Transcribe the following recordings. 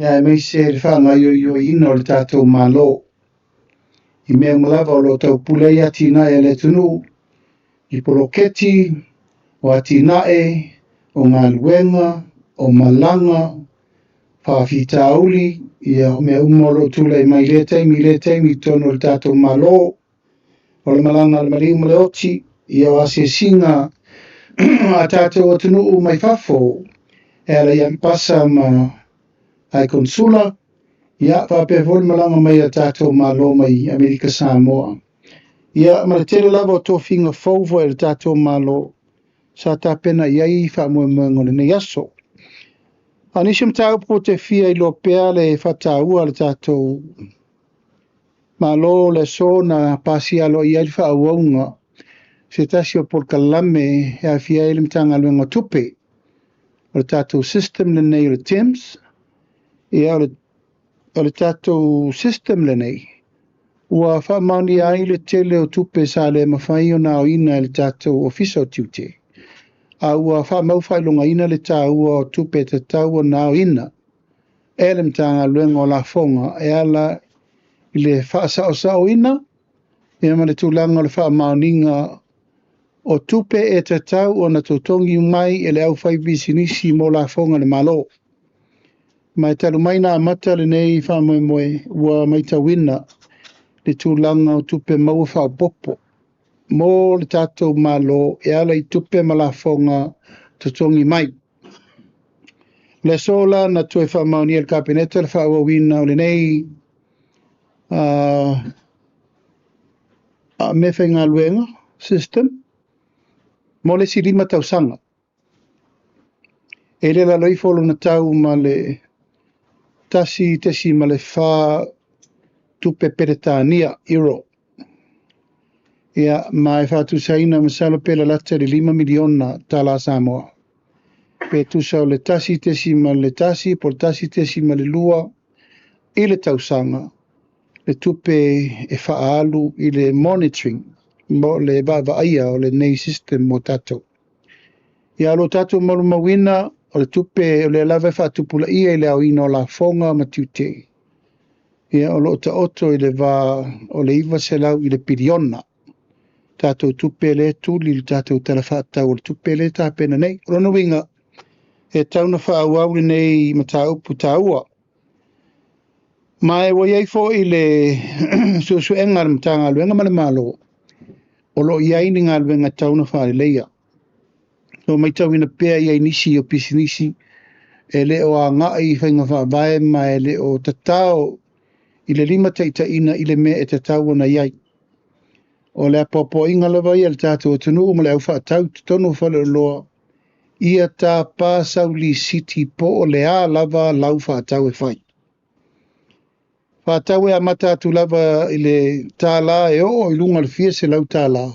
Ia mai se le whaangai o ina o le tātou malo. I mea malawa o lo tau pulei atina e le tunu. I poroketi o atina o ngā luenga, o malanga, whawhitauli, ia mea umolo tūlei mai le teimi tono le tātou malo. O le malanga le maliu male oti, ia o ase singa a tātou atunu mai fafo. E ala ia mpasa ma ai konsula, ia whapewhori malanga mai a tātou malo mai Amerika Samoa. Ia ma le tele lava o tō whinga fauvo e le tātou malo, sa tā pena iai whamua ngone nei aso. Anisha mtau po te fia I lo pea le whataua le tātou malo le so na pasi alo iai whauaunga, se tasi o por kalame e a fia ele mtanga luenga tupe, o le tātou system le nei o le TIMS, ia o le tātou system le nei. Ua whamauni ai le tele o tupe sa le mawhai o nao ina le tātou officer tute. A ua whamau whailonga ina le tāua o tupe te tau o nao ina. E le mtanga luenga o la fonga e ala I le whaasa o sao ina. E ama le tūlanga o le whamauninga o tupe e te tau o na tūtongi mai e le au whai bisinisi mo la fonga le malo. Mai talu mai nā mata le nei whamau moe ua mai tawina le tūlanga o tupe mau whaopopo. Mo le tātou malo e ala I tupe malafonga tutongi mai. Le sola na tue whamauni el kabinete le whaawawina o le nei me whainga luenga system. Mo le silima tausanga. E le la loifolo na tau ma le tasi tesi ma le wha tupe peretania euro. Ia mai whatu saina masalo pela lata le 5 miliona tala Samoa. Pe tusa o le tasi tesi ma le tasi, por tasi tesi ma le lua, I le tausanga, le tupe e whaalu I le monitoring, mo le vaaia o le nei system mo tatou. Ia lo tatou marumawina o le tupe o le lava whaatupula ia I le au ina o la fonga matiute. Ia o lo ta oto I le va o le iwa selau I le piriona. Tātou tupe le tūli le tātou talawhātau o le tupe le tāpena nei. Rono winga e tauna whaauau nei mataupu tāua. Mai wa iai fo I le susu enga le matanga luenga male malo. O lo iai ni ngā luenga tauna whaare leia. So mai tauina pēr iai nisi o pisinisi e le o a ngai whainga whaavae mai le o tatao I le 5 taitaina I le mea e tatau na iai. O le apopo inga lawa ia le tātou tunu o le au whaatau tono whale loa. Ia tā pāsau li siti po o le a lava lau whaatau e whai. Whaatau e a matatu lava I le tāla e o I lunga le fia se lau tāla.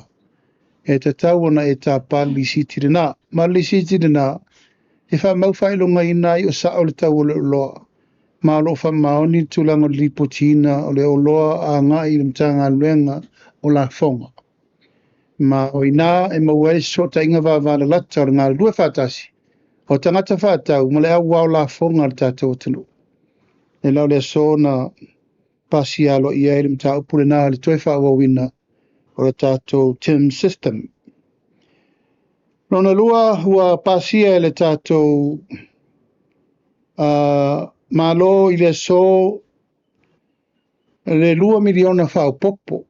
E te tau ona e tā pā li siti rina. Ma li siti rina. E wha mau whailonga inai o sa o le tau o le loa. Ma lo wha maoni tulanga li potina o le o loa a ngā I le mtanga luenga o la fonga. Ma o ina e mauere sota inga vāvāna lata o ngā rua whātasi. O tangata whātau, ma le au wau la fonga le tātou tunu. E lau le so na pasi alo I aere mta upure nā le toi whāwawina o le tātou TIM system. Rona lua hua pasia e le tātou malo I le so le 2 miliona whāupopo.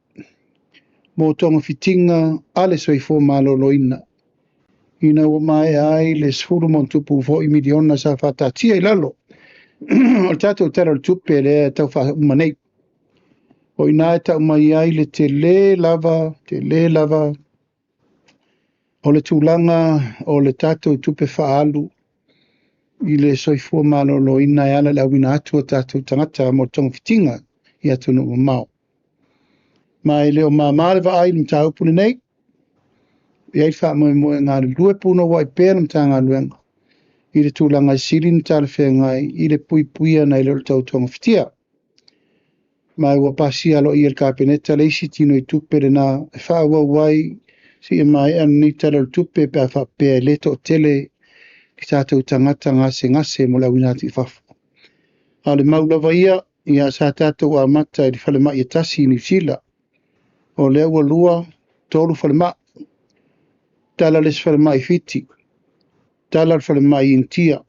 Mo tonga fitinga ale soifo malo loina. Ina o mai ai le sfuru montupu fo I miliona sa whatatia I lalo. O tātou tera le tupe le tau wha umanei. O ina e tau mai ai le te le lava. O le tūlanga o le tātou tupe whaalu. I le soifo malo loina e ala le awina atu o tātou tangata mo tonga fitinga I atunu o mao. Mai leo mamare va ai mta upune nei. Iai wha mo ngā lue puno wai pēr mta ngā luenga. I le tūlanga I siri mta le whengai, I le puia nei le tau tonga fitia. Mai ua pasi alo I el kāpeneta le isi tino I tupe le nā e wha ua wai si e mai ni tala le tupe pe a wha pēr le to tele I tātou tangata ngase mo la winati whafu. A le maulava ia sa tātou a mata i whalema i tasi New Zealand. O lea ua lua tolu whalema. Tala les whalema i fiti. Tala whalema i intia.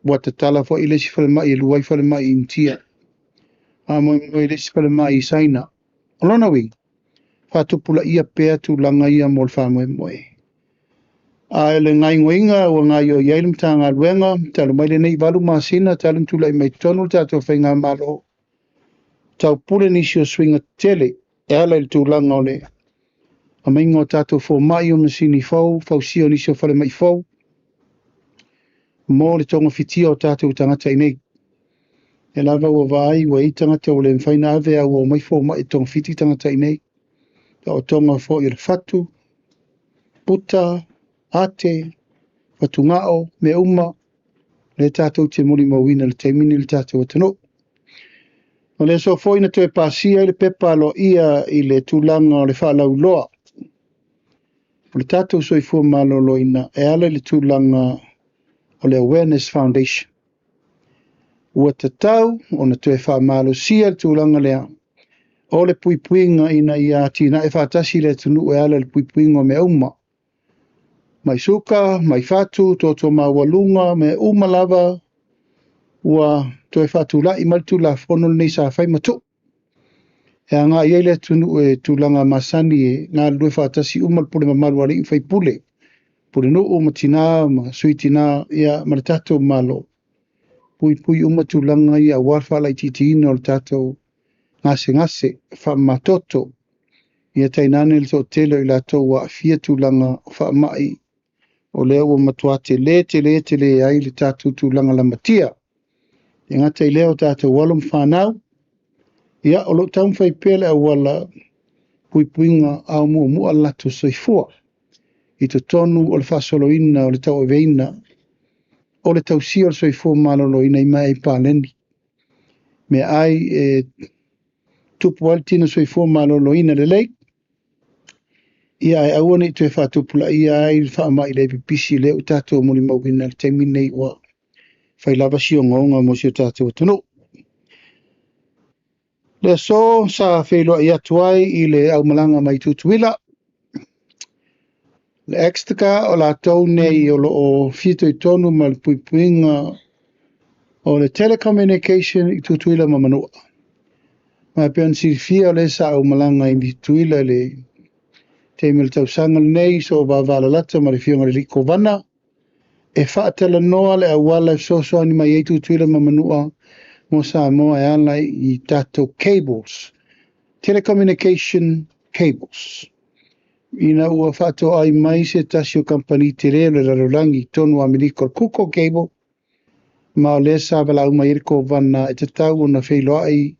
Wata tala fo i lesi whalema i luai whalema i intia. A moi lesi whalema i saina. Olona wing. Whatupula ia pea tu langa ia mol whamoe moe. A ele ngai ngoinga o ngai o iailim ta ngā luenga. Talo mai le nei walu maasina. Talo tula i mai tonu tato whainga malo. Tau pule nisi o swinga tele. E ala il tūlanga o le. A mainga o tātou fō mai o masini fau. Fau si o nisi o whale mai fau. Mō le tonga fitia o tātou tangata i nei. E lava ua vai ua i tangata o le mwhaina ave a ua mai fō mai tonga fiti tangata i nei. O tonga fō i le fatu. Puta. Ate. Fatungao. Me uma. Le tātou te muri mawina le teimini le tātou atano. O le so foi na te pasia le pepa lo ia i le tūlanga o le whalau loa. O le tātou soi fua malo loina e ala le tūlanga o le Awareness Foundation. Ua tatau o na te wha malo sia le tūlanga lea. O le puipuinga ina ia tina e whatasi le tunu e ala le puipuinga me uma. Mai suka, mai fatu, toto mawalunga, me uma lava, ua toi whatu la i maltu la whono nei sa whai matu. E a ngā iele tunu e tūlanga masani e ngā lue whatasi umal pule mamaru ari i whai pule. Pule no o matina, ma sui tina, ia maratato malo. Pui pui uma tūlanga i a warwhala i titi ino le tato ngase wha matoto. Ia tainane le tō telo i la tō wa fia tūlanga wha mai. O leo o matuate le ai le tato tūlanga la matia. E ngata i leo tātou walum whanau. Ia o lo taum whai pele a wala puipuinga au mua lato soifua. I to tonu o le whasoloina o le tau aveina. O le tau si o le soifua maloloina i mai pāleni. Me ai e tupu altina soifua maloloina le leik. Ia e awane i tue whatupula ia ai whaama i le pipisi leo tātou muli mawina le teimine i wa. Whai lava si o ngonga mo si o tātou atano. Le so sa whelo i atuai i le au malanga mai tutuila. Le extra o la tau nei o lo o fito i tonu ma le puipuinga o le telecommunication i tutuila ma manua. Ma peon si fia le sa au malanga i tutuila le teimil tau sangal nei so wavala lata ma le fionga le liko vana. E whaatela noa le awala so ani mai eitu tuila mamanua mo sa moa e ala i tato cables. Telecommunication cables. Ina ua whaato ai mai se tasio company te rea le rarolangi tonu Ameriko kuko cable. Ma o le sa wala uma iriko vana e te tau o na wheilo ai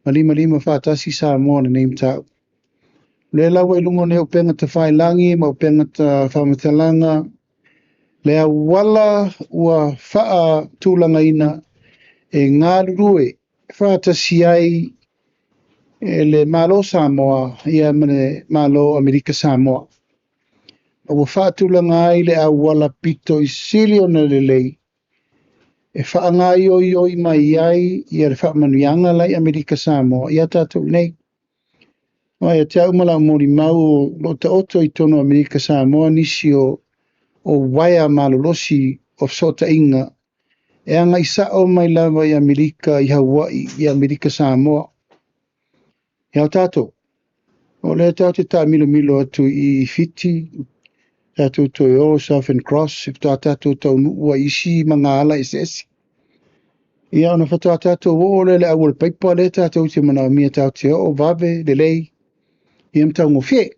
malima whaatasi sa moa na neim tau. Le lawa i lungo ne o penga ta whailangi ma o penga ta whamatalanga. Lea wala ua whaa tūlanga ina e ngā rue whaatasi ai e le malo Samoa ia mene malo Amerika Samoa. Ua whaa tūlanga ai le a wala pito i sili o na lelei. E whaa ngā ioi mai ai ia le whaa manuianga lai Amerika Samoa. Ia tātou nei. Ai a te au mala mori mau lo ta oto i tono Amerika Samoa nisi o waia malolosi o sota inga. E anga isa o mai lava i Amerika, i Hawaii, i Amerika Samoa. Ia o tātou. O lea tātou tā milo atu i Fiti, tātou toi o Southern Cross, if tātou tau nuua isi mga ala esesi. Ia ona whatua tātou o le awal paipa le tātou te mana mia tātou o vave, le lei, i am tau ngofie.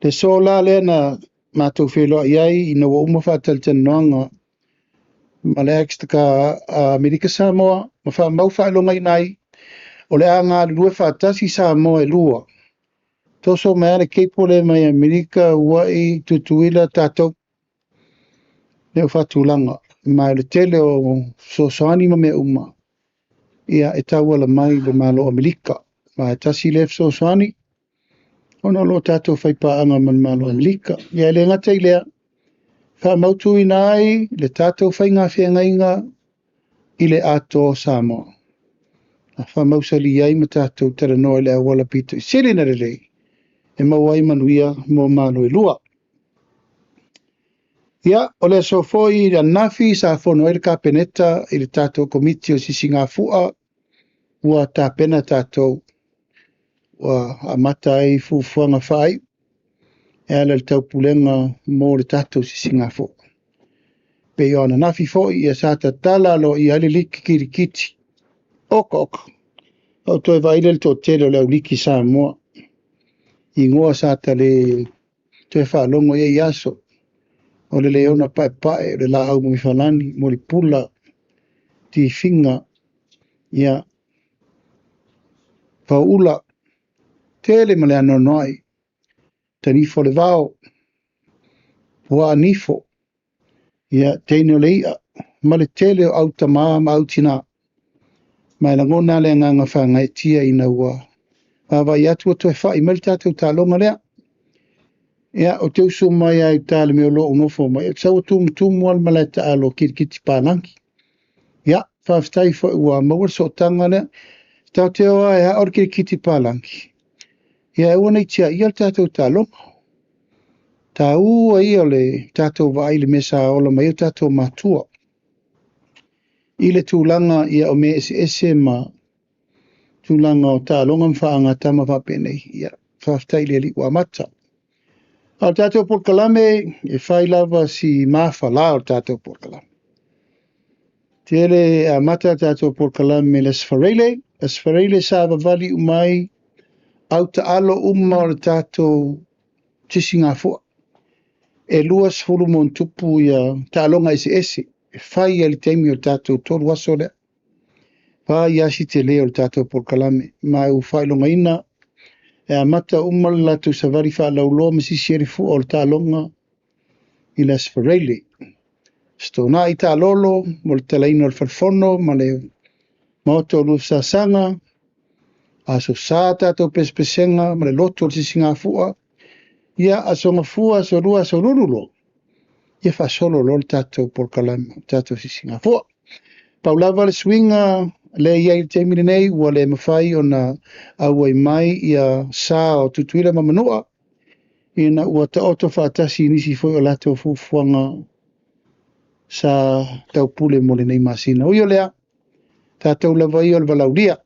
Le sola le na mātou wheloa iai ina wa umawhatal tana noanga ma le extra Amerika Samoa, ma wha mau whaelonga inai o le anga lue whaatasi Samoa e lua. Toso mea le keipo le mai Amerika wai tutuila tātou leo whatulanga. Mai le tele o sosoani ma mea uma. Ia e tawala mai le malo Amerika. Ma e tasi le sosoani. Ono lo tātou whaipaanga man malo Amerika. Ia le ngata i lea. Wha mautu inai le tātou whainga whianga inga. i le ato Samoa. A whamausali ai ma tātou tera noa le awala pito i sili na rei. E mawai manuia mo malo i lua. Ia, o le sofoi i nafi sa fono e le kapeneta i le tātou komiti o sisi ngā fua ua tāpena tātou ua amata ai fufuanga whai e ala le taupulenga mo le tātou sisi ngā fua. Pe i ona nafi foi ia sa tala lo i ale liki kirikiti. Oka. O toi vaile le tō tele o le auliki sa moa. I ngoa sa ta le toi whaalongo e iaso. O le leona pae le la au mi whalani mo li pula ti finga ia paula tele ma le ano noi tanifo le vao wa nifo ia teino le ia ma le tele o auta maa ma autina ma la ngona le nganga whanga e tia ina ua awa i atua toi whai mali tātou tālonga lea ia o te uso mai ai tāle me o lo unofo mai e tau tumu al maleta alo kirikiti pālangi ia whaftai fo ua mawar so tanga lea tau te oa e haor kirikiti pālangi ia e wana i tia ia tātou tālonga ta ua ia le tātou vai le mesa ola mai o tātou matua i le tūlanga ia o me ese ma tūlanga o tālonga mwhaanga tama whapenei ia whaftai le li ua mata. Al tātou porkalame e whai lava si mawhala o tātou porkalame. Tele a mata tātou porkalame les fareile sa vavali umai au ta alo o le tātou tisi ngā fua. E luas fulu mon tupu ia tālonga ese e whai ali teimi o tātou toru aso lea. Whai asi te leo o tātou porkalame mai u whai longa ina e a mata umal latu sa vari wha lauloa masi sherifu o ta longa i las fareile. Stona i ta lolo, mo le talaino al farfono, ma le maoto lu sa sanga, aso sa tato pespesenga, ma le loto al sisinga fua, ia aso ngafua, aso rua, aso rurulo. Ia fa solo lol tato porkalama, tato sisinga fua. Paulava le swinga, le ia i te mire nei ua le mawhai o na auai mai ia sa o tutuila mamanua ina ua ta oto whaatasi nisi foi o lato fufuanga sa tau pule mo le nei masina. Ui o lea, tātou lava i o le valauria.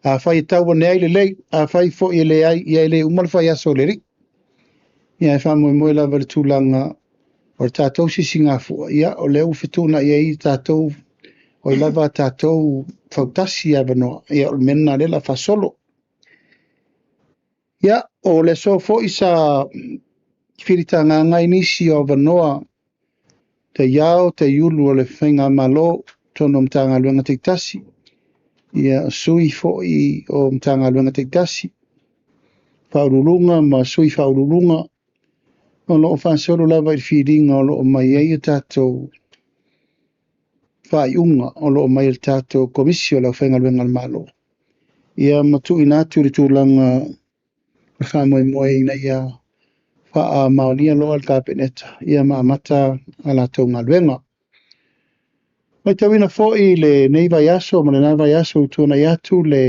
A whai tau wane ai le lei, a whai fo i le ai, ia le umal whai aso le ri. Ia e whamoe moe lava le tūlanga o le tātou sisi ngā fua. Ia o leo fituna ia i tātou o lava tātou whautasi a wanoa, ia o mena lela whasolo. Ia, o le so fo isa whiritanga ngai nisi o wanoa, te iao, te iulu o le whainga malo, tono mtanga luenga te tasi. Ia sui fo i o mtanga luenga te tasi. Whaurulunga, ma sui whaurulunga. O lo o whansolo lava i whiringa o lo o mai ei tātou whaiunga o lo mai el tātou komisio lau whainga luenga al malo. Ia matu inatu ri tūlanga whamoe moe ina ia wha maonia loa al kapeneta. Ia maamata ala tau ngā luenga. Mai tawina fōi le neiva yaso, ma le neiva yaso utuna iatu le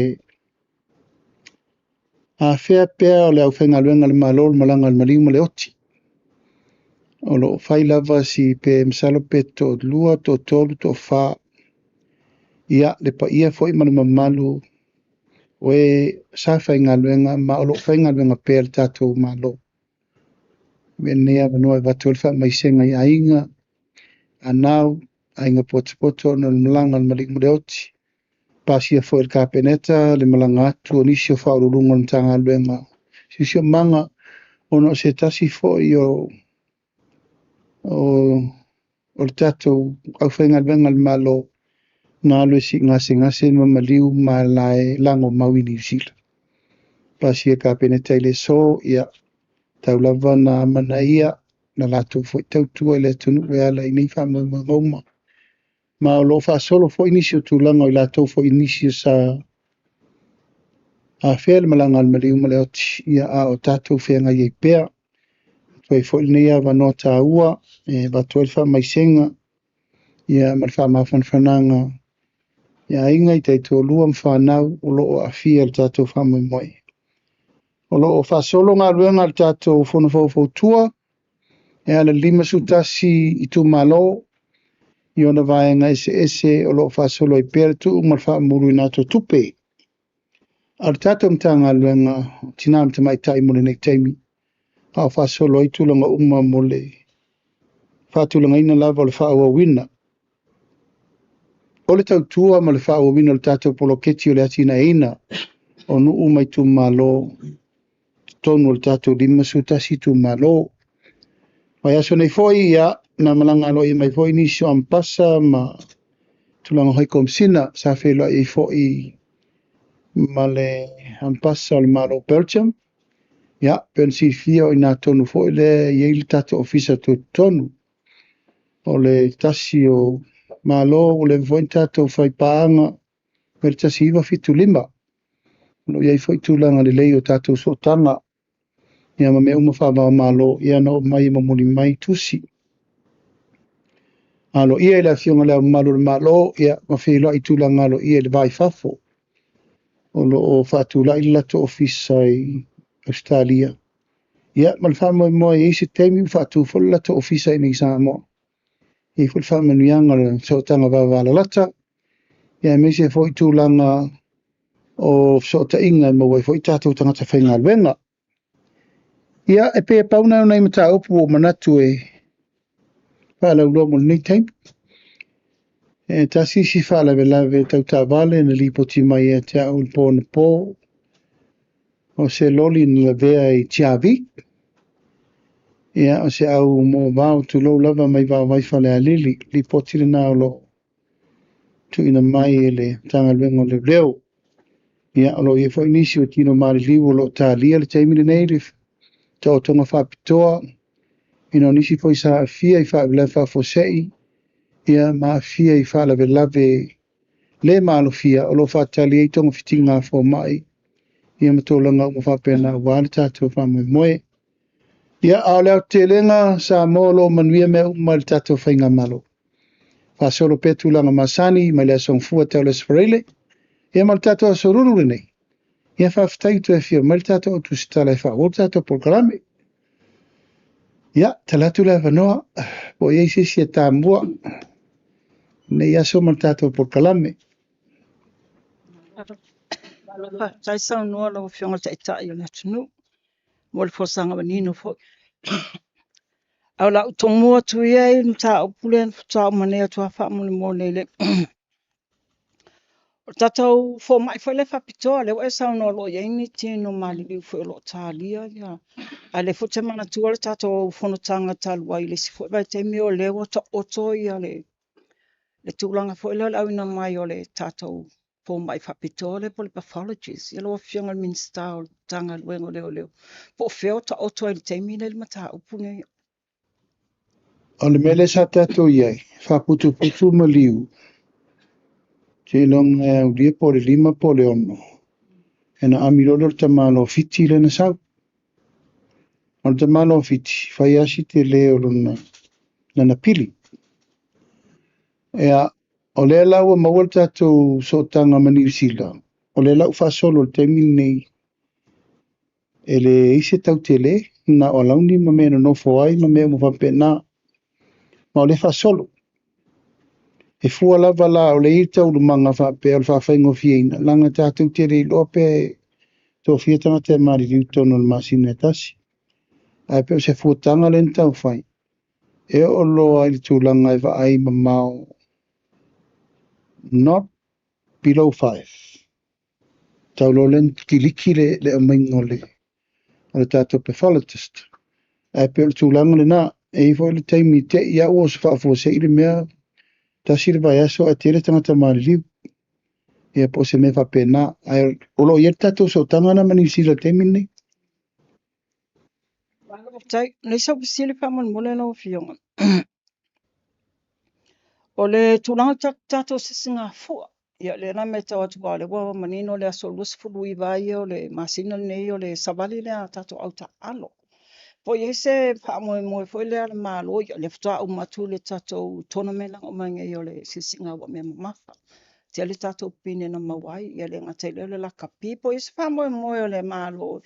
a whea pēr o le au whainga luenga le malo malanga al maliuma le oti. O lo whai lava si pe msalo pe to lua, to tolu, to wha. Ia, le pa ia fwoi manu mamalu. We sa whainga luenga, ma o lo whainga luenga pe al tātou malo. Venea vanua e watu alfa mai senga i ainga. Anau, ainga poto na malanga al malik mureoti. Pasia fwoi el kapeneta, le malanga atu, o nisio whaururunga tanga luenga. Sisio manga, ono se tasi fwoi o le tātou au whainga luenga al malo. Ngā lue si ngase mamaliu ma lae lango maui New Zealand. Pasia kapeneta ile so, ia tau lava na mana ia, na lato fwoi tautua ile tunu e ala i nei whama ngauma. Ma o lo wha solo fwoi inisio tūlanga o lato fwoi inisio sa a whea le malanga al maliu maleoti, ia a o tātou whenga i pēr. Toi fwoi nei a wanoa tā ua, e watu elfa mai senga, ia ma le whaamawhanwhananga. Ia inga I teito lua mwhanau o loo a fia le tātou whamoimoe. O loo whasolo ngā ruenga le tātou whanawhautua, e ala 5 sutasi I tu malo, I ona vaenga ese o loo whasolo I pere tu ma le whaamuru I nato tupe. Al tātou mtanga luenga tina mtamai tai mole nei taimi. A whasolo I tulanga uma mole. Whatulanga ina lava o le whaawa wina. O le tautua ma le whaawa wina le tātou poloketi o le atina ina. O nuu mai tu malo. Tonu o le tātou 5 sutasi tu malo. Mai aso nei foi ia na malanga lo I mai foi nisi o ampasa ma tulanga hoi komsina sa whelo I foi ma le ampasa o le malo Belgium. Ia, pensi fia o ina tonu foi le iei le tātou ofisa tu tonu. O le tasi o malo o le foi tātou whai paanga me le tasi iwa fitu 5. No iei foi tūlanga le lei o tātou sotanga. Ia ma me uma whawa malo ia no mai mamuli mai tusi. Alo ia la fionga le malo le malo ia ma whelo I tūlanga lo ia le vai fafo. O lo o whatula I lato ofisa I Australia. Ia ma le whamoe moe I se teimi whatu fol lato ofisa I ni Samoa. I fol whamanuianga le sotanga wavala lata. Ia me se foi tūlanga o sota inga ma wai foi tātou tangata whainga alwenga. Ia e pe pauna nei mata upu o manatu e whala ulomo nei taim. E tasi si whala velave tau tā vale na lipoti mai e tia ulpo na po. O se loli na vea I tiavi. Ia o se au mo vau tu lo lava mai vau vai whale a lili. Lipoti na lo tu ina mai e le tanga luengo le leo. Ia o lo I foi nisi o tino mari liu o lo tā lia le taimile nei le tō tonga whapitoa. Ino nisi foi sa fia I whaavila whafosei. Ia ma fia I whaalawe lave le malo fia o lo whaatali e tonga fitinga fo mai. Ia matolanga o whapena wale tātou whamoe moe. Ia ao leo te lenga sa molo manuia me umar tātou whainga malo. Whasolo petulanga masani mai lea songfua teo le sparele. Ia mal tātou asoruru nei. Ia whaftai tu e fio mal tātou o tu sitala e whaor tātou polkarame. Ia, talatu le wanoa, po iei sisi e tā mua. Nei aso mal tātou polkarame. Tai sau noa lau fionga te itai o le atunu. Mo le fosanga manino fo. Au la utomua tu iei mta upule mta umanea tu hafa mune mo le. O tātou fo mai foi le whapitoa le wai sau noa lo iei ni tino mali liu foi lo tālia ia. A le fute mana tua le tātou whanotanga talua I le si foi vai te meo lewa ta oto ia le. Le tūlanga foi le au ina mai o le tātou fo mai whapitoa le poli pathologies. Ia loa fionga minsta o tanga luengo leo leo. Po feo ta oto le te mine le mata upunga ia. O le mele sa tātou iei, whaputu putu ma liu. Te long e au lia po le 5 po le ono. E na amirolo ta malo fiti le na sau. O te malo fiti, whai asi te leo luna na pili. Ea, o le lau a mawal tātou sotanga ma New Zealand. O le lau whasolo le teimi nei. E le ise tau te le, na o launi ma mea no fo ai ma mea mo whampena. Ma o le whasolo. E fua lava la o le ita ulu manga whape al whawhaingo fieina. Langa tātou te rei lope tō fiatanga te mari riutono le masina tasi. Ai peo se fuatanga le ntau whai. E o loa I tūlanga I ai mamau. Not below 5. Tau lo len kiliki le amingo le. O le tātou pathologist. Ai peo le tūlanga le na. E fo le taimi te ia o se whaafo se ile mea. Tasi le vai aso a tere tangata mari liu. Ia po se me whapena. Ai o lo ier tātou so tangana mani sila taimi nei. Tai, nei sau pisili whaman mole lau fionga. O le tūlanga tātou sisinga fua. Ia le na me tau atu wale wawa manino le aso lusi fulu I vai o le masina nei o le savali le a tātou au ta alo. Po i se whaamoe foi lea le malo ia le whatoa umatu le tatou tona mena o mange o le sisinga wa me mamafa. Tia le tatou pine na mawai ia le ngatai le la kapi po i se whaamoe o le malo.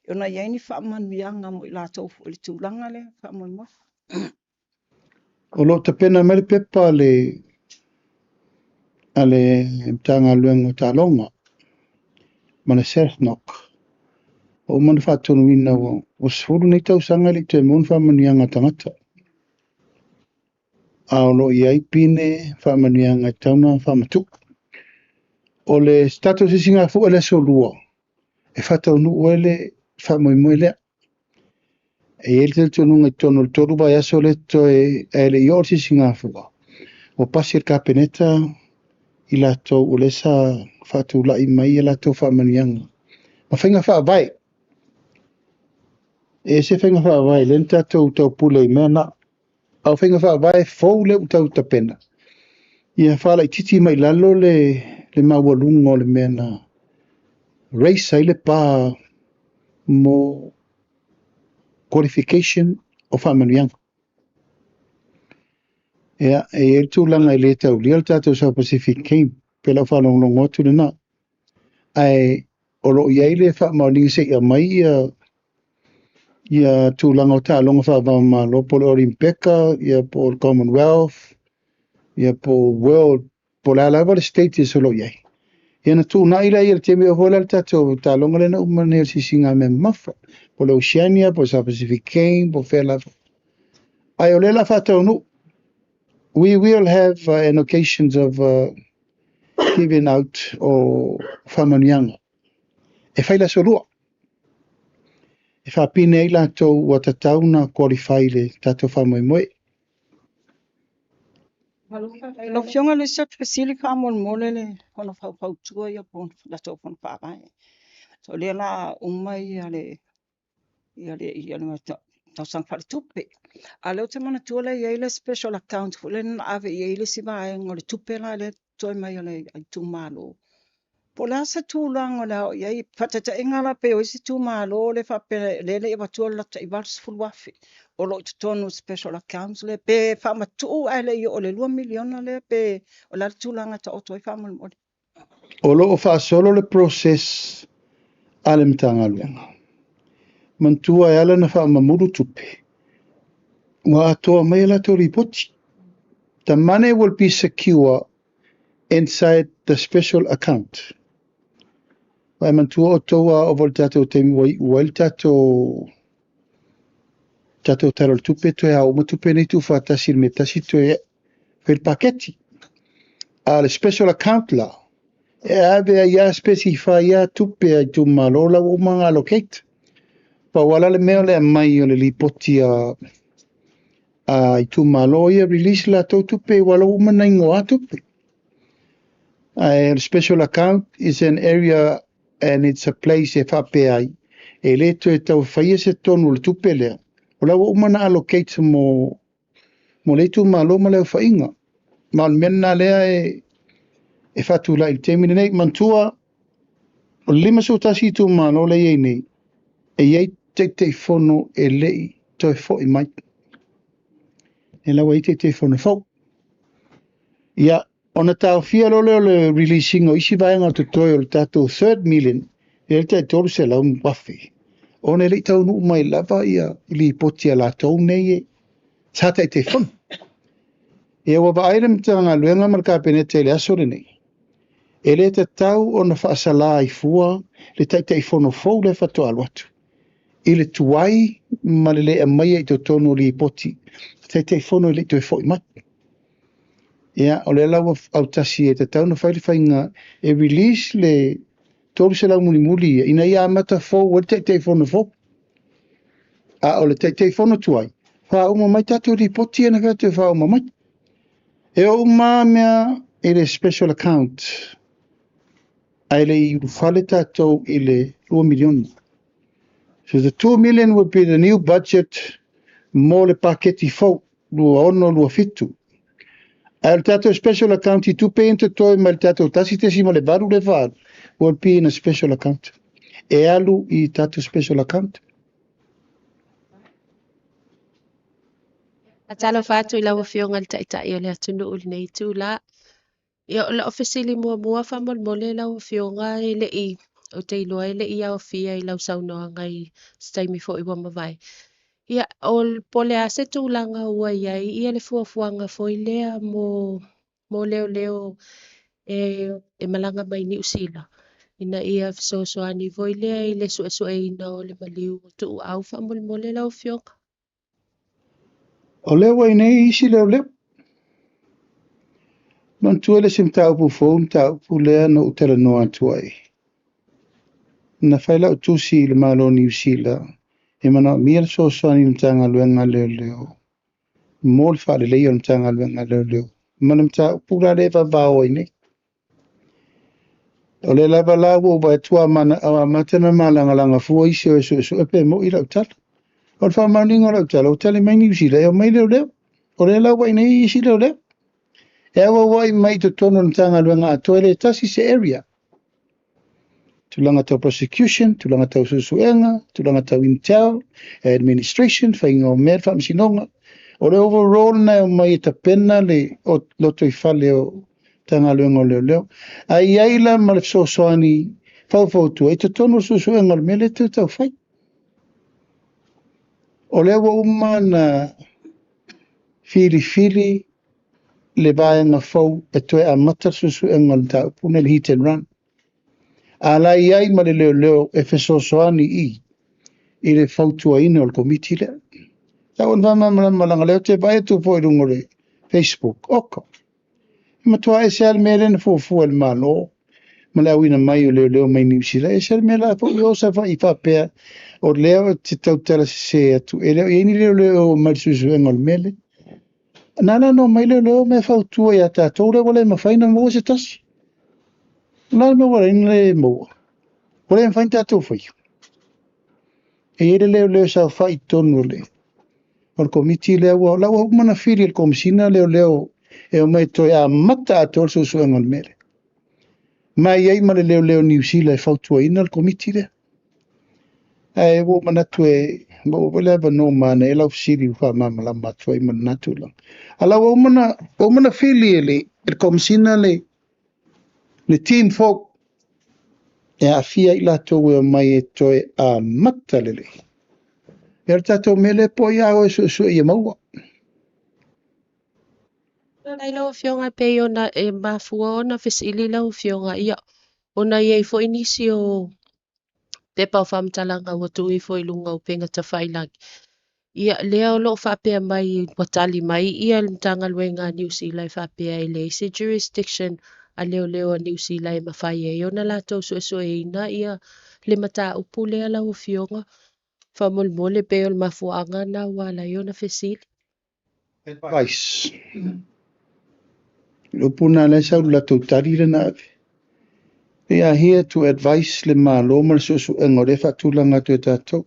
Iona iai ni whaamanuianga mo i latou fo le tūlanga le whaamoe. O lo te pena mele pepa ale tanga luengo talonga. Mana Sernok. O mana whaatonu ina o sfuru nei tau sanga li te mon whaamanuianga tangata. A o lo iai pine whaamanuianga tauna whaamatuk. O le status singa fu ele so lua. E whatau nu uele whaamoe lea. E ele tonu ngai tono le toru vai aso le to e le ior singa fua. O pasir kapeneta i lato o le sa whatu lai mai i lato whaamanuianga. Ma whainga whaavai. E se whainga whaavai le tatou tau pule i mea na. Au whainga whaavai fau le utau tapena. Ia whala i titi mai lalo le mawalunga o le mea na. Race ai le pā mo qualification o whaamanuianga. Ia, e tūlanga i le tau lia le tatou South Pacific Game. Pela whalonglongo atu le na. Ai, o lo iai le whaamaulingi se ia mai ia tūlanga o tā longa whaamama lo po le Olimpeka, ia po le Commonwealth, ia po World, po le alawa le status o lo iai. Ia na tūna ila ia le teme o hola le tatou tā longa le na umane o sisinga me mafa. Po le Oceania, po South Pacific Game, po Fairlove. Ai o le la whatau nu. We will have an occasions of giving out o whamanianga. E whaila sorua. E whapine i latou wa tatau na qualify le tatou whamoemoe. Lo fionga le sat fasili whaamole le hono whautua ia po latou pono whaavai. So le la umai ia le tau sang whare tupe. A leo te mana tuala i le special account fu le na ave i le siva e ngore tupe la le toi mai le tu malo. Po la sa tūlanga la o iai whatata ingala pe o isi tu malo le whape le i watua la ta i vars fulwafi. O lo tonu special accounts le pe whamatu ai le i o le 2 miliona le pe o la tūlanga ta o toi whamol. O lo o whaasolo le process ale mtanga luenga. Mantua e ala na whaamamuru tupe. Wa atoa mai la to ripoti. The money will be secure inside the special account. Wa mantua o toa o voltato temi wa tato taro tupe to ya o tupe ni tu fatasi me tasi to e per paketi. Al special account la. E ave ya specify ya tupe ai tu malola o manga allocate. Pa wala le mea le mai o le lipoti i tu malo ia release la tau tupe wala umana ingo a tupe. A special account is an area and it's a place e whape ai. E leto e tau whaia se tonu le tupe lea. O lau umana allocate mo le tu malo ma leo whainga. Ma mena lea e whatu la i temine nei mantua o lima sotasi tu malo le iei nei. E iei te fono e lei toi fo i mai. E lawa ite te fono fo. Ia, ona tau fia lole o le releasing o isi vaenga to toi o le tato 3 million, e le te toru se lau mwafi. Ona le tau nu mai lava ia ili poti a la tau nei e tata i te fono. E wa aire mtanga luenga marka penete le asore nei. E le te tau ona whaasala i fua, le te fono fo le fato alwatu. I le tuai ma le e mai i to tono li poti. Te fono le to fo i mai. Ia, o le lau au tasi e te tau na whaile whainga e release le toru se lau muli muli ina ia amata fo o te fono fo. A o le te fono tuai. Wha uma mai tatu li poti ena kate wha uma mai. E o uma mea e le special account. Ai le i whale tatou i le 2 milioni. So the 2 million would be the new budget mo le paketi fo lua ono lua fitu. Ai le tatou special account I tupe into toi ma le tatou tasi tesi ma le varu le varu would be in a special account. E alu I tatou special account. Atalo fatu ila wafionga tai ole atunu ul nei tula. Ia la ofisili mua famol mole la wafionga ile I o te iloa ile I au fia I lau saunoa ngai staimi fo I wama vai. Ia ol pole ase tūlanga ua iai ia le fuafuanga fo I lea mo leo e malanga mai ni usila. Ina ia fisosoani fo I lea I le suesue ina o le maliu tu au famol mole la wafionga. O leo wai nei isi leo leo. Man tuele sim taupu foam taupu lea no utela noa tuai. Na whaila o tusi le malo ni usila. E mana mia so soani mtanga luenga leo leo. Mol whale leo mtanga luenga leo leo. Mana mta pura lewa vao nei. O le lava lawa o vai tua mana awa matana malanga langa fua isi o so epe mo ila utala. O le whamaninga la utala o tale mai ni usila e o mai leo leo. O le lawa nei isi leo leo. E awa wai mai to tono mtanga luenga a toile tasi se area. Tulanga tau prosecution, tulanga tau susuenga, tulanga tau intel, administration, whainga o mea whamsinonga. O le overall na o mai ta pena le o loto I whale o tanga luenga o leo leo. Ai aila ma le sosoani fau tu. E te tono susuenga le mele tu tau whai. O leo wa umana fili le vaenga fau e toe a mata susuenga le tau pune le hit and run. Ala iai ma le leo e fesosoani I le fautua ina o le komiti le. Tau on vama malanga leo te vai tu po I rungo le Facebook. Oko. Ma tua e seal mele na fua le malo. Ma le awina mai o leo mai ni usila. E seal mele po I osa fa I whapea o leo te tau tala se atu. E leo I ni leo mai susu engol mele. Nana no mai leo me fautua ia tātou le wale ma whaina mo se tasi. Nana me wale ina le mo. Wale ma whaina tātou whai. E ele leo sa whai tonu le. O le komiti leo wa la wa mana fili le komisina leo e o mai toi a mata a tol so ngol mele. Mai ai ma le leo ni usila e fautua ina le komiti le. Ai wo mana toe mo wala ba no mana e la fili fa mama la matoi mana tu la. Ala wo mana fili le komisina le team folk e a fia ila to we mai e toi a mata le. E tato mele po ia o so ia maua. Nai lau fionga pe ona e mafua ona fesili lau fionga ia ona iei fo inisi o te pau whamtalanga wa tui fo I lunga o penga ta whailangi. Ia lea o loo whapea mai watali mai ia mtanga luenga New Zealand whapea I le se jurisdiction a leo a New Zealand mawhai e ona lato so e ina ia le mata upu lea lau o fionga whamolmole pe o le mafuanga na wala iona fesili. Advice. Lupuna le sa la to tari le na. We are here to advise le malo mal so ngore fatulanga to tato.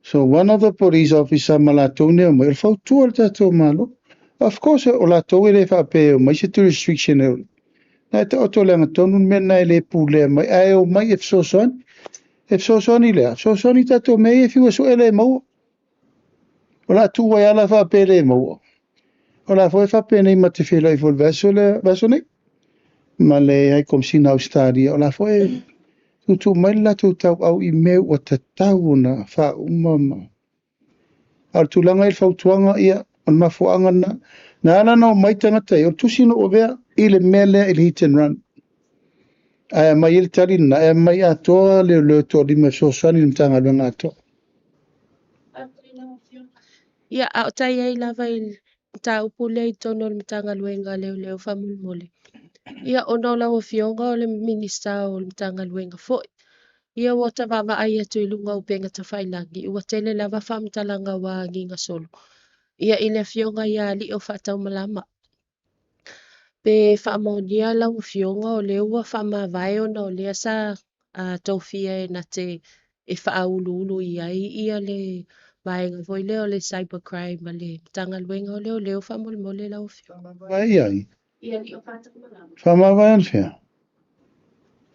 So one of the police officer malatone mo fa tu tato malo. Of course o la to le fa pe mo se to restriction. Na to to le tonu men na le pule mai ai o mai if so son. If so son ile. So son tato me if you so ele mo. O la tu wa ala fa pe le mo. O la fo fa pe nei mate fe lai fo vaso nei. Ma le ai komsina Australia o la fo e tu mai la tu tau au I meu o te tau na wha umama. Al tu langa I whautuanga ia on mafuanga na ana no mai tangata o tu sino o vea I le mele il hit and run. Ai mai il tarina ai mai atoa leo to di me so sani mtanga luenga ato. Ia au tai ai lava I ta upule I tono mtanga luenga leo whamulmole. Ia ona la o fionga o le minista o mtanga luenga fo. Ia wata vava ai atu I lunga o penga ta whailangi. Ua tele lava whamtalanga wa nginga solo. Ia ile fionga ia li o whatau malama. Pe whamaunia la o fionga o le ua whamawai ona o lea sa tofia e na te e whaulu ia le vaenga foi leo le cybercrime ma le tanga luenga o leo whamolmole la o fionga. Vai ai. Ia li o whatau malama. Whamawai an fea.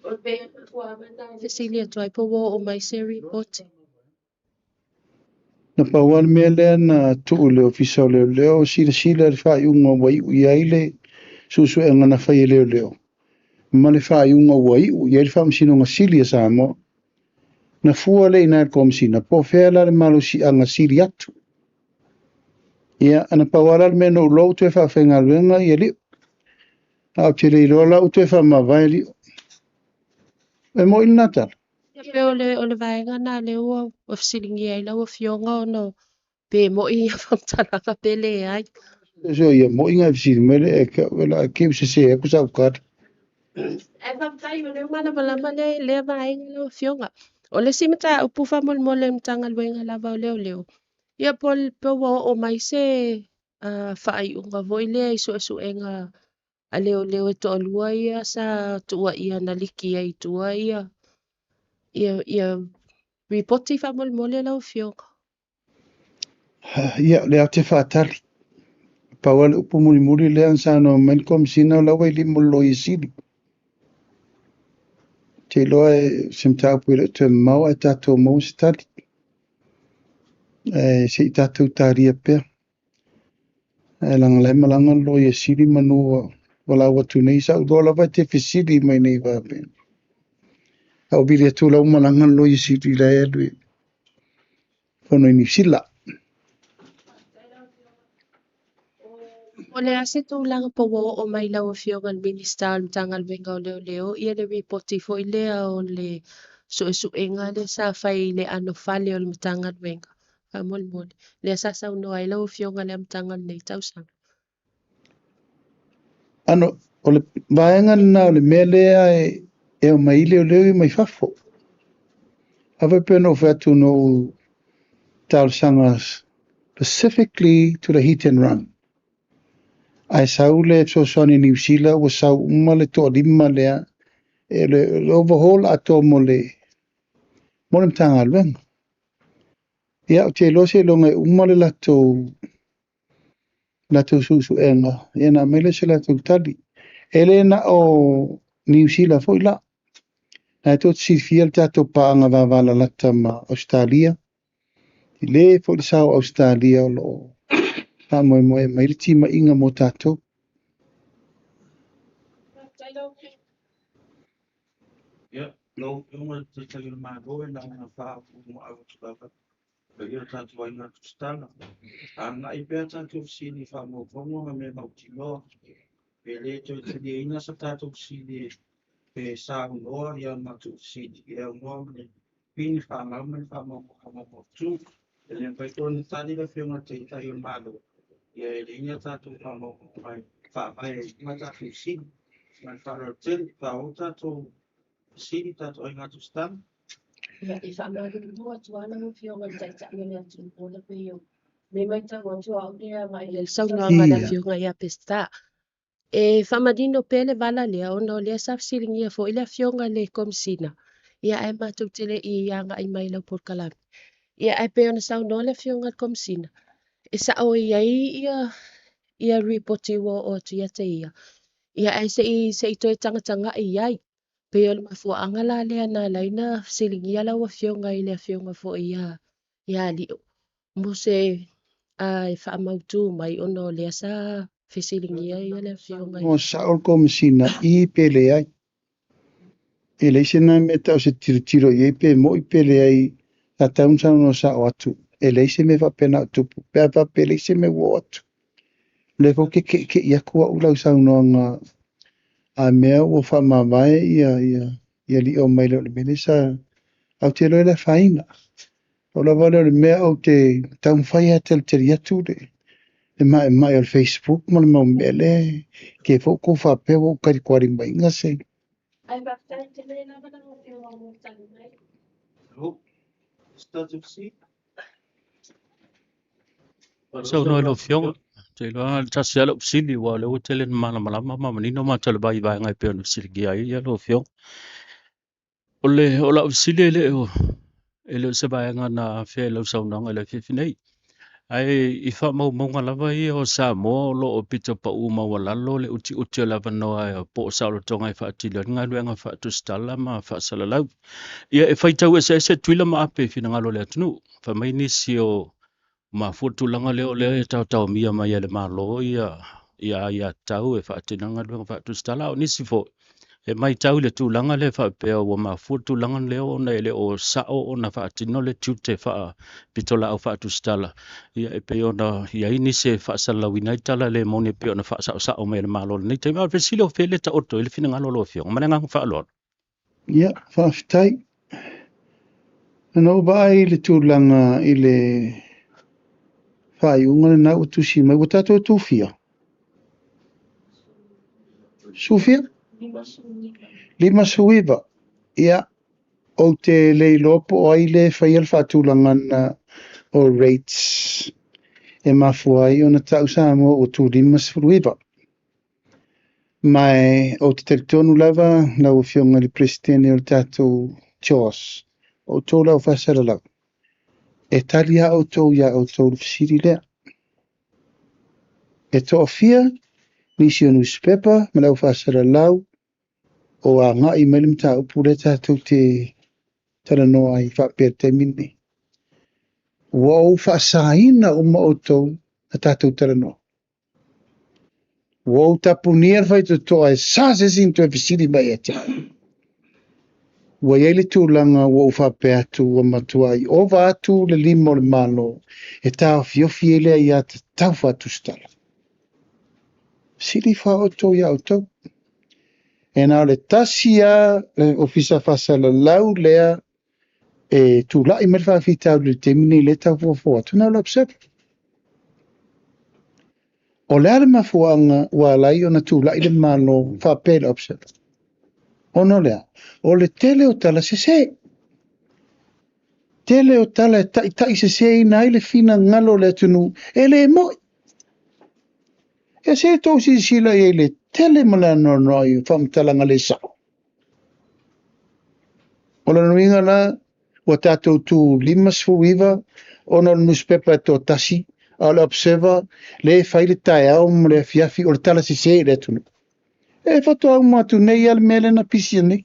O pe ua manda Cecilia tuai po wo o mai se report. na paual mea lea na tuu leo fisa leo sila le whaiunga wai iai le susu e ngana whai leo. Ma le whaiunga wai iai le whamsino ngā sili a Samoa. Na fua le ina komsina po fela le malusi anga sili atu. Ia ana pauala le meno ulo tu e whawhenga luenga ia li. Au te le irola u tu e whamawai li. E mo ina tala. Ia pe o le vaenga na le ua o fisilingi ai lau o fionga o no pe mo i a whamtalanga pe le ai. So ia mo inga fisi mele e ka wela ke se e kusa ukata. E whamtai o le umana malama le vaenga lau o fionga. O le simata upufa mo le mtanga luenga lava o leo. Ia po o mai se whai unga voi le isu enga a leo e to alua ia sa tua ia na liki ai tua ia. Ia ripoti whamole lau fionga. Ia le te whaatali. Pauale upu muri le ansano menkom sina lawa ili mulo i sili. Te loa e simta upu ile te mau e tato mau si tali. Se i tato utaria pia. Langa malanga lo i sili manu wala watu nei sa udola vai te fisili mai nei vape. Au bili atu lau malanga lo i sili la e lui. Fono ini sila. O le ase tūlanga po o mai lau o fionga minista al mtanga alwenga o leo ia le ripoti fo i lea o le suenga le sa fai le ano fale o le mtanga alwenga. Mol. Le sa uno ai lau o fionga le mtanga nei tausanga. Ano, o le vaenga na o le melea e o maile o leo i mai fafo. Hawa pēno whatu no tausangas specifically to the hit and run. Ai saule so soni New Zealand was sau umale to lima lea e le overhaul ato mole mtanga alwenga. Ia o te lose longa umale lato susu enga. Ia na mele se lato tali. Ele na o New Zealand foi la. Na to si fiel tato paanga wavala lata ma Australia. Le foi sau Australia o lo. Ta moe mai le tima inga mo tato. Yeah, no, eu te tell you my boy na na fa mo au tsaka. Ia tatu ai na tustana. Ana I pe tatu sini fa mo fomo me ma utilo. Pe le te ina sa tatu sini pe sa no ia ma tu sini. Ia mo me pin fa ma me fa mo tu. Ele vai con tani le fiona te tai o malo. Ia le ina tatu fa mo fa ma tatu sini. Ma fa te fa o tatu sini tatu ai na tustana. Ia I whamari mua tuana mo fionga taita ngene atu o le peo. Me mai ta wantu au lea mai le sauna ngana fionga ia pesta. E whamadino pele vala lea ona o lea safsilingia fo ila fionga le komsina. Ia ai mātou tele I ianga I mai lau porkalami. Ia ai pe ona sauna le fionga komsina. E sa o ia ripoti o tu ia te ia. Ia ai se I toi tanga I ai. Pe ona mafua angala lea na laina silingia lau a fionga I lea fionga fo ia li. Mo se ai whaamautu mai ona o lea sa fesilingia ia lea fionga. O saol komisina I pele ai. E leise na me tau se tiro I pe mo I pele ai ta taunsa no sa o atu. E leise me whapena tupu. Pea whape leise me wo atu. Le fo ke ia kua ulau sa unonga a mea o whamawai ia li o mai leo le mene sa au te loe la whaina. O la wale o le mea o te taumwhai a te riatu le. E mai o Facebook ma le mau mele ke fo ko whape o kari kwari mai ngase. Ai whaftai te mea na wana o fionga mo tanu mai. Oh, start of see. So no lo fiong te lo ta sia lo sili wa lo tele mana malama manino ma tele bai bai ngai pe no sili gia ia lo fiong o la sili le o ele se bai nga na fe lo so no ele fi nei ai I fa mo ngala vai o sa mo lo o pito pa u ma wala lo le uti la no ai po sa lo tonga I fa ti le nga lu nga fa tu stala ma fa sala ia e fai tau se twila ma ape fi nga lo le tunu fa mai ni si o mafutulanga leo le tau mia mai le malo ia tau e whaatinanga luenga whaatustala o nisi fo. E mai tau le tūlanga le whaapea wa mafutulanga leo na ele o sao o na whaatino le tute wha pitola au whaatustala. Ia e pe ona ia ini se whaasala wina itala le mone pe ona sao mai le malo. Nei te mea pesile o whele ta oto ele whina ngalo lo whiong. Manenga whaalon. Ia, whaafitai. Ano ba ai le tūlanga i le whaiunga na utusi mai o tato tūwhia. Sufia? Lima suiva. Ia, o te leilopo o ai le whaial whaatūlanga o rates. E mafuai o na tau Samoa o tū lima suiva. Mai o te teritonu lava na o whionga li presidente o tato Charles. O tō lau whasara lau. E tali a o tō ia o tō rufsiri lea. E tō fia, nisi o newspaper, ma lau whasara lau, o a ngai melim ta upure tātou te tala noa i whapea te mini. Wa o whasaina o ma o tō na tātou tala noa. Wa o tapu nier whai tō e sāse sin tō e visiri mai e te. Wa ele tūlanga wa o whapea atu wa matuai. O wa atu le limo le malo e tāo fiofi ele i a te tau whatu stala. Siri wha o tō ia o tō. E nā le tasia ofisa whasala lau lea e tūlai me whawhitau le temini le tau whawhua. Tuna lau psepa. O lea le mafuanga wa lai o na tūlai le malo whapea lau psepa. Ono lea, o le tele o tala se se. Tele o tala e tai se se ina ile fina ngalo le tunu. Ele e moi. E se tō si sila e le tele mala no i whamtalanga le sao. O la nuinga la, o tātou tū limas fuiva, o na newspaper tō tasi, a le observer, le whaile tai au mo le fiafi o le tala se se le tunu. E whatu au matu nei al mele na pisia nei.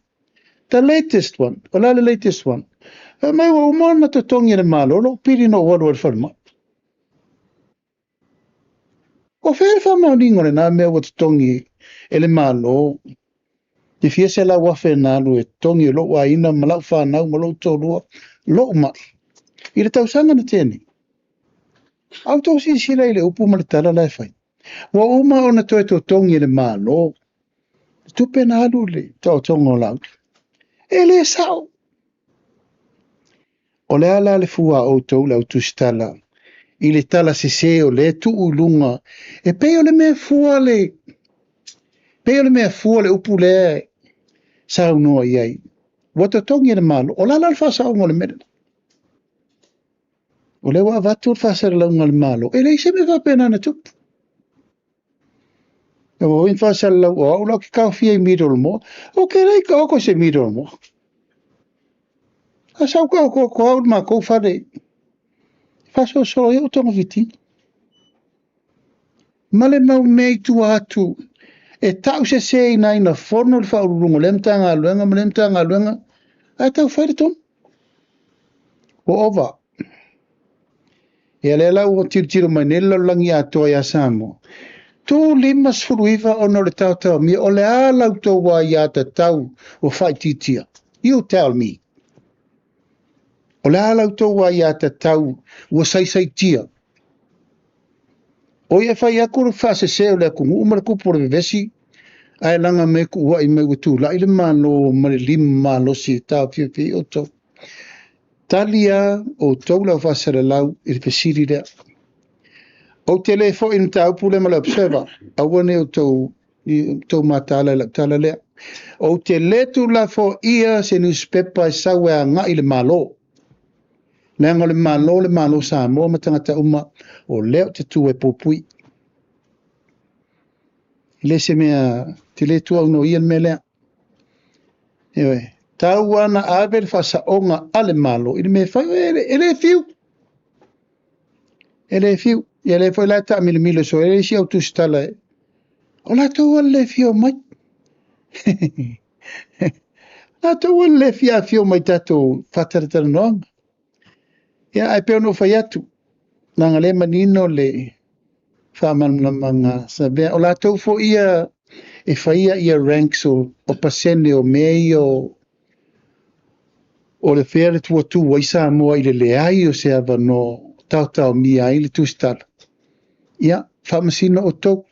The latest one, o la le latest one. E mai wa umana to tongi le malo, lo piri no waru al whalma. O where whama o ningore na mea wa tongi ele malo. Te fia se la wafe na lu e tongi lo wa ina malau whanau, malau tōrua, lo mai. I le tausanga na tēni. Au tō si sila i le upu ma le tala lai whai. Wa uma o na toi to tongi le malo. Tupe na alu le tau tongo lau. E le sao. O le ala le fua o tau lau tustala. I le tala se o le tu ulunga. E peo le mea fua le. Peo le mea fua le upu le. Sao noa iai. Wata tongi le malo. O la la fa sao mo le mena. O le wa vatu fa sa le le malo. E le se me va pena na tupu. E o in fa sa le o la ki ka fia I middle mo. O ke rei ka ko se middle mo. A sao ko ma ko fa de. Fa so yo tongo viti. Male mau mei tu atu. E tau se nai na forno le fa urungo lemtanga luenga. A tau fa de tom. O ova. E le la o tiro manelo langi ato ya samo. Tu limas furuiva ono le tau mi o le ala to wa ya ta tau o fai titia. You tell me. O le ala to wa ya ta tau o sai tia. O ia fai aku fa se le ku umar ku por vesi. Ai langa me ku wa I me tu la ile mano ma le lima lo si ta fi o to. Talia o toula fasara lau I pesiri dea. O telefo in tau pule ma le observa. Awane o tau matala la tala lea. O te letu la fo ia se newspaper sawe a ngai le malo. Lenga le malo sa mo matangata uma o leo te tu e popui. Le se mea te letu au no ian me lea. Ewe. Tau ana avel fasa onga ale malo. Ili me fai, ele fiu. Ele foi la ta mil so, ele si autostala. O la tau le fiu mai. La tau le fiu mai tato fataratara noanga. Ia, ai peo no fai atu. nanga le manino le whamanamanga sa bea. O lātou fo ia e whaia ia ranks o pasene o mei o le whare tua tu waisa moa i le leai o se ava no tau mia i le tustala. Ia, whamasino o tau.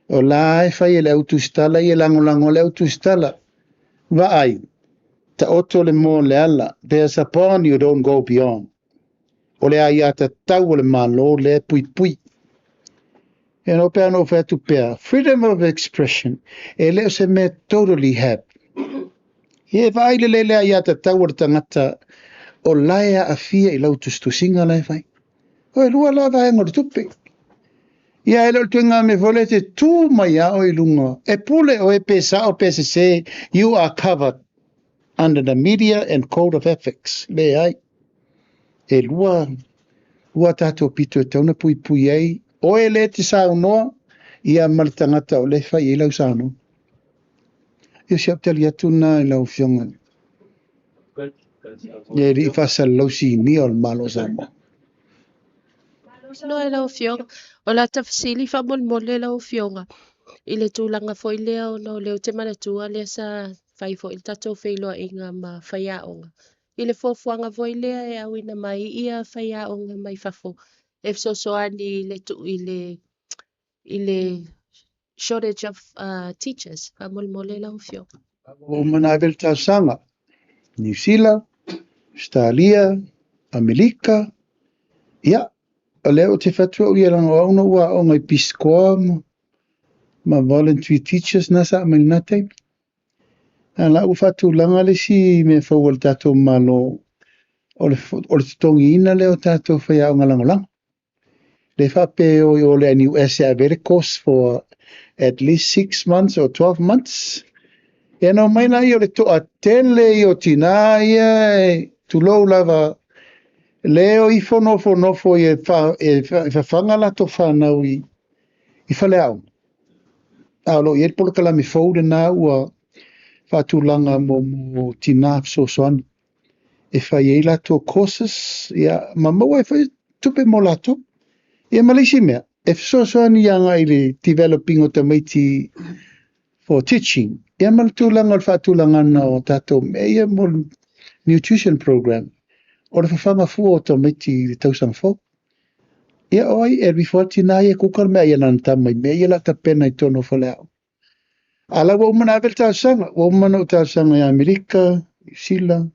O la e whai e le autustala i e langolango le autustala. Wa ai, ta oto le mo le ala, there's a pond you don't go beyond. O le ai ata tau o le malo le pui pui. E no pea no whatu pea. Freedom of expression. E leo se me totally happy. E vai le ai ata tau o le tangata o laia a fia i lau tustusinga lai whai. O e lua la vai ngor tupe. Ia elo tuinga me volete tu mai a o ilunga. E pule o e pesa o PSC, you are covered under the media and code of ethics. Le ai. E lua tato pito e tauna pui pui ei. O e le te sao noa, ia maritangata o le whai e lau sao noa. Ia siap tali atuna i lau fionga. Ia ri fasa lau si ni o malo sama. No e lau fionga. O la tafsili whamolmole lau fionga. I le tūlanga foi leo no leo te mana tua lea sa whai fo il tatou whailoa inga ma whaiaonga. I le fofuanga foi lea e au ina mai ia whaiaonga mai whafo. E sosoani i le shortage of teachers. Whamolmole lau fionga. O manavel ta sanga. New Zealand, Australia, Amerika. Ia, a leo te whatua ui alanga o auna ua o ngai piskoa ma voluntary teachers nasa mai natei. Ala u whatu langa le si me whaual tato malo o le tutongi ina leo tato whaya o ngalangolang. Le whape o le ani USA very course for at least 6 months or 12 months. E no mai na i o le toa tele i o tina ia tu lou lava leo i fonofo i whawhanga la to whanau i whale au. Alo, i e polo kalami faude na ua whatulanga mo tina sosoani. E whai e lato courses, ia mamaua e whai tupe mo lato. Ia malisi mea, e sosoani anga i le developing o tamaiti for teaching. Ia malatulanga o whatulanga na o tato mea mo nutrition program. O le whawhanga fua o tamaiti le tausang fau. Ia oi, e rifoti na ia kukar mea ia nantamai, mea ia la tapena i tono whale au. Ala wa umana avel tausanga, wa umana o tausanga i Amerika, Sila,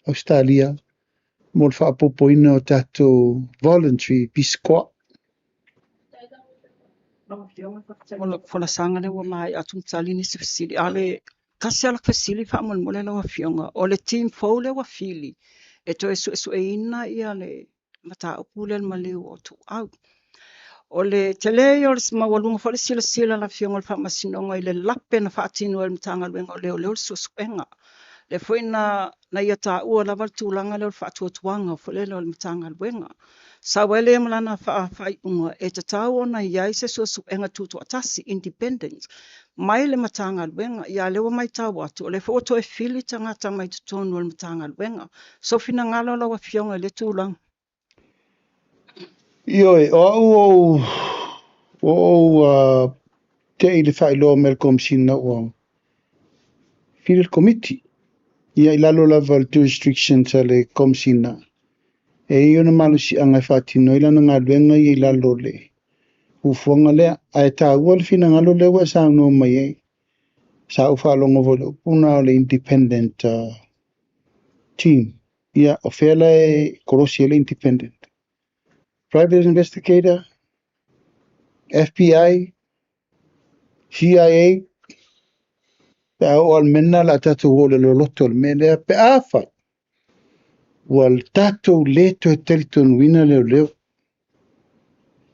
Australia, mo le whaapopoina o tato voluntary piskoa. Fola sanga le wa mai atum talini se fasili ale kasi ala fasili fa mo le wa fionga o le team fo le wa fili e to esu e ina ia le mata opule le male o tu au o le tele o ma walunga fa le sila la fionga fa masinonga ile lape na fa atinu le mtanga le leo susuenga le foina na ia ta ua la valtulanga le fa tuanga fo le mtanga le sa wele mlana fa unga e te tau na ia se susuenga tutu atasi independence mai le matanga le ia le mai tau atu le foto e fili tangata mai tonu le matanga le so fina ngalo la wa fionga le tulang Ioi, te i le whailo Malcolm Sina o Field Committee. Ia i lalo la val restrictions ale komsina. E iona malu si anga whatino ila nga luenga i lalo le. Ufuanga lea, a e tā ua le fina ngalo le wa sa no mai e. Sa ufa longo volo, una le independent team. Ia o fela e korosi le independent. Private investigator, FBI, CIA, o mena la tato wole lo loto me le pe afa wal tato leto e telton wina leo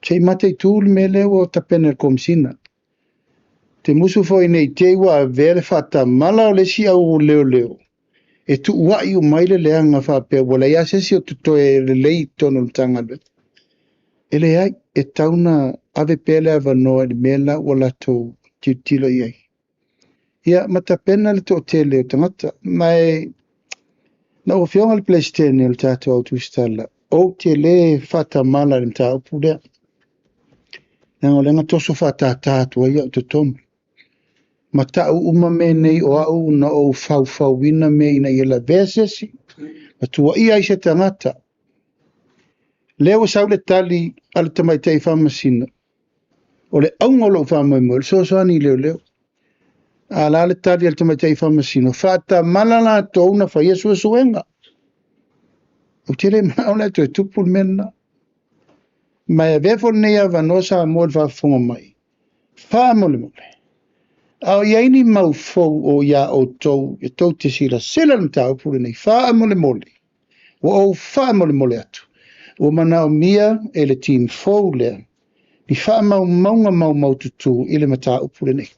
sei mate tul me le o tapena komsina te musu foi nei te wa vele fata mala le si au leo e tu wa yu maile le anga fa pe wala ya se si o to e le tono tanga le ele ai e tauna ave pele ava no e mela wala to titilo ye. Ia matapena le tōtele o tangata, mai na o whionga le pleistene o tato au tustala. o te le whatamala le mta upu lea. Nā o lenga toso whatatātua ia o te tonu. Ma tau uma me nei o au na o fau wina me ina i la vesesi. Ma tua ia i se tangata. Leo sau le tali ala tamaitei whamasina. O le aungolo whamaimo, le sosoani leo. Ala le tali ala tamaitei whamasina. Whatamala la touna wha Yesu suenga. O tele maona to tupul mena. Mai vefo nei avanosa mod va fonga mai. Fa mole. Au yaini mau fou o ya o tou e tou te sila sila mta pule nei fa mole. O fa mole atu. O mana o mia e le team fou le. Ni fa mau tutu ile mata pule nei.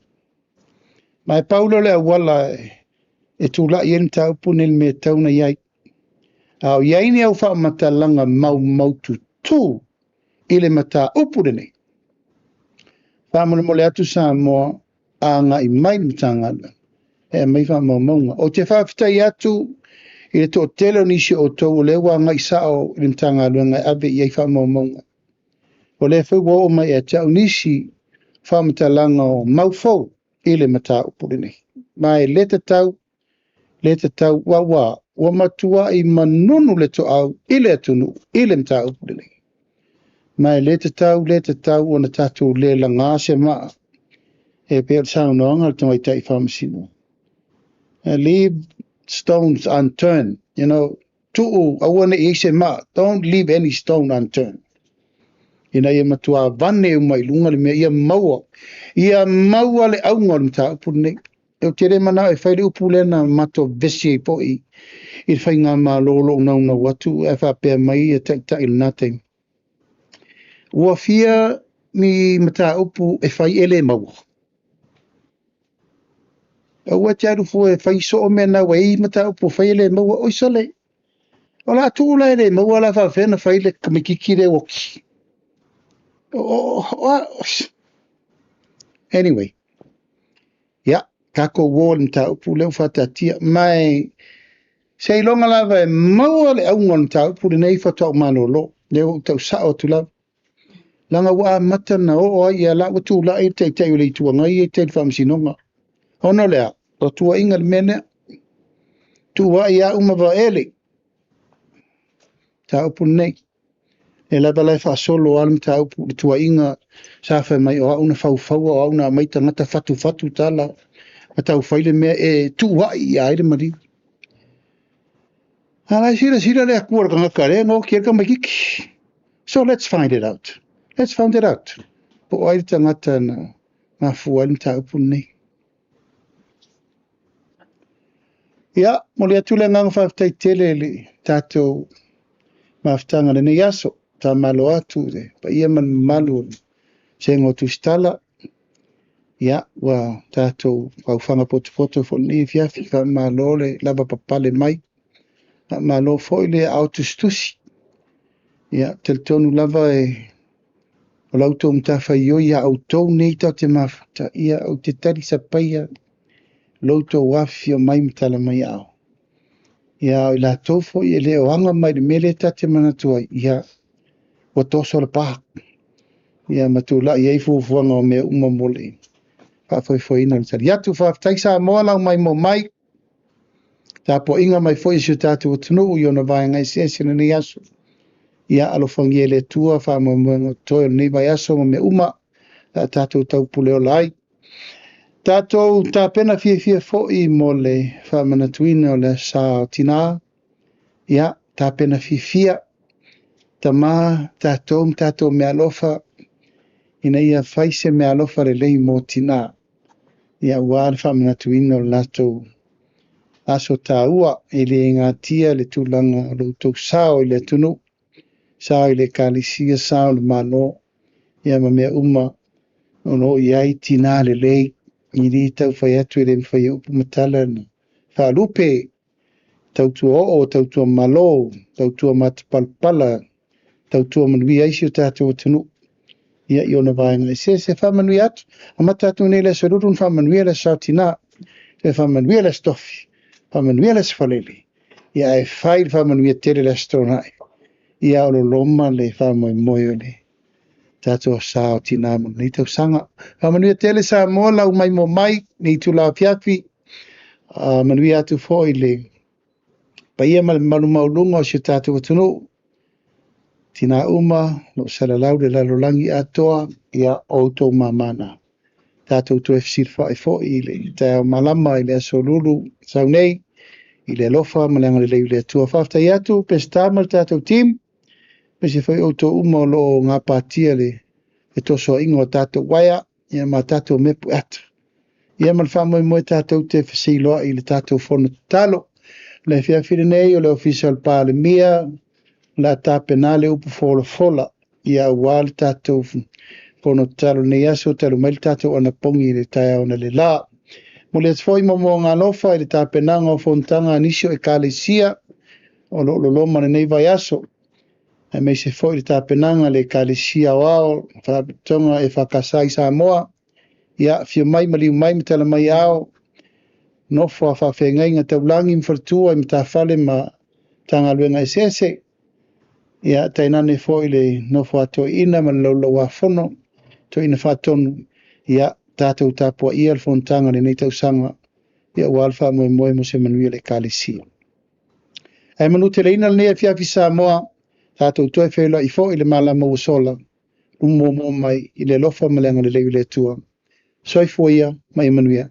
Mai Paulo le wala e tu la yen ta pule me tauna yai. Au yaini au fa matalanga mau tutu ile mata upure nei. Whamole atu sa moa a nga I mai mtanga. E mai whamaunga. O te whawhitai atu I le tō telo nisi o tau lewa nga I sao I mtanga luenga ave I ei whamaunga. O le whau o mai e tau nisi whamatalanga o maufau ile mata upure nei. Mai le te tau wawa wa matua I manunu le to au ile atunu ile mta upure nei. Mai le te tau o na tatu le la ngase maa. E pēr saunonga le tawai tai whamasino. Leave stones unturned. You know, tu'u awana I se maa. Don't leave any stone unturned. Ina ia matua vane umai lunga le mea ia maua. Ia maua le aunga le mta upure nei. E tere mana e whaile upulena mato vesi po I whai ngā mā lolo na watu e whapea mai e tai le nātei. Ua fia ni mata upu e whai ele maua. Ua te aru fua e whai so o mena wai mata upu whai ele maua oisale. O la tūla ele maua la whawhena whai le kamikiki le woki. Anyway. Ya, kako wō le mata upu leo whatatia. Mai, sei longa lava e maua le aunga le mata upu le nei whatau manolo. Leo tau sao tu lava. Langa wa mata na o ai ia la watu la e te te ule tua ngai e te whamsinonga. Ono lea, o tua inga le mene, tua ia umava ele. Ta upu nei. E lava lai wha solo alam ta upu tua inga sa mai o auna fau o auna mai tangata fatu tala. A tau whaile mea e tua ia ele mari. Ala sira lea kua kanga kare ngō kia ka makiki. So let's find it out. Let's find it out. Po ai tangata na mafua ni ta upu nei. Ia, mo le atu le nganga whaftai tele le tātou maftanga le nei aso. Ta malo atu de. Pa ia man malu se ngō tustala. Ia, wa tātou whanga poto fo ni fiafi ka malo le laba papale mai. Malo fo le autostusi. Ia, tel tonu lava e o lautou mtafa io ia au tou nei tau te mafata ia au te tari sa paia lautou wafi o mai mtala mai au. Ia au la tofo i le o anga mai le mele ta te manatua ia o toso le pahak. Ia matula ia I fufuanga o mea umamole. Whafoi ina le tari. Iatu whaftai sa moa lau mai mo mai. Ta po inga mai foi si tatu o tunu i ona vai ngai sesina ni asu. Ia alofangia le tua whamamanga toi ni vai aso me uma tātou tau puleo lai. Tātou tā pena fia foi mo le whamanatuina o le sa tina. Ia tā pena fia. Ta mā tātou me alofa. Ina ia whaise me alofa le lei mo tina. Ia wāre whamanatuina o latou. Aso tā ua le ngā tia le tūlanga o loutou sao le tunu. Sao le kalisia sao le mano ia ma mea uma ono iai tina le lei I li tau whai atu le mwhai upu matala na whalupe tautua o tautua malo tautua matapalpala tautua manui aisi o tātou tunu ia I ona vaenga se whamanui atu a matatu nei le sarurun whamanui le sao tina te whamanui le stofi whamanui le sfalele ia e whai whamanui tele le stronai ia o lo loma le whamoemoe o le tātou sao tina mo nei tau sanga. Manuia tele sa moa lau mai mo mai nei tu lau piapi. Manuia atu fo i le paia malu maulunga o si tātou atunu. Tina uma no salalau le lalolangi atoa ia outou mamana. Tātou tu efsir fa e fo i le tau malama i le aso lulu sau nei i le lofa malanga le leu le atua whafta i atu pestamal tātou tim. Pese fai outou uma o lo ngā pātia le e toso ingo tātou waia, ia ma tātou mepu atu. Ia man whamoi moe tātou te whasiloa i le tātou whono talo. Le whia whiri nei o le official pāle mia, la tāpenale upu whola whola. Ia wāle tātou whono talo nei aso talo mai le tātou ana pongi le tai au na le la. Mo le atfoi mo ngā lofa i le tāpenanga o whontanga anisio e kālesia o lo loma nei vai aso. E mei se foi le tāpenanga le kālesia wao, whatonga e whakasai Samoa, ia fia mai maliu mai me tala mai ao, nofo a whawhengai ngā taulangi mwhartua i mta whale ma tanga luenga esese, ia tainane foi le nofo ato ina man lau a whono, to ina whatonu, ia tātou tāpua ia le whontanga le nei tausanga, ia walfa moe moe mo se manuia le kālesia. E manu te leina le nea fiafi Samoa, tātou toi whela i fo i le malama usola, umo mai i le lofa malenga le leu le tua. Soifua ia mai manuia.